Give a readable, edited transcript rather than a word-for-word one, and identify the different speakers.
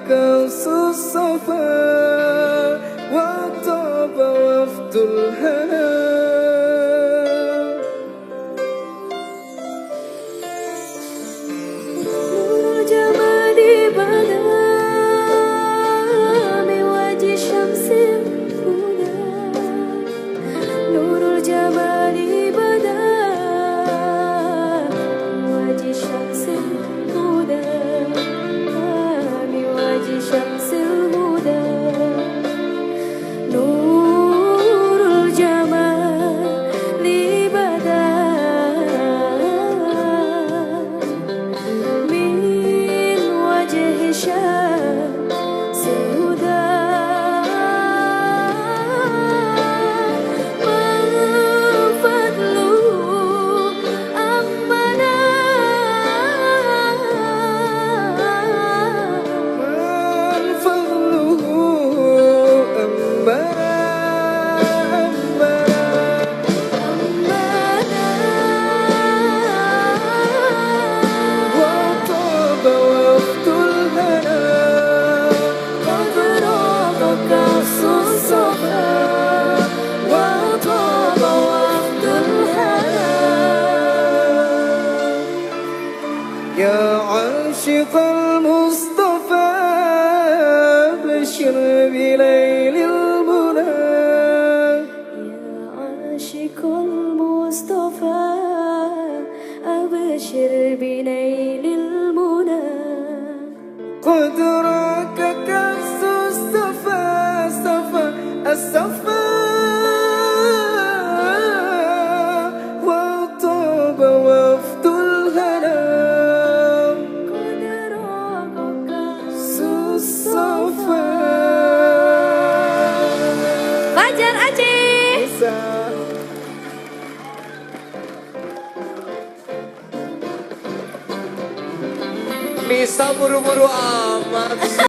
Speaker 1: كأس الصفا وطاب وفد الهنا. يا عاشق المصطفى بشر بليل المنى. يا عاشق المصطفى أبشر بليل المنى. قد راك كأس الصفا صفا الصفا وطاب وفد الهنا.
Speaker 2: Fajar Aceh.
Speaker 1: Nisa buru-buru amat.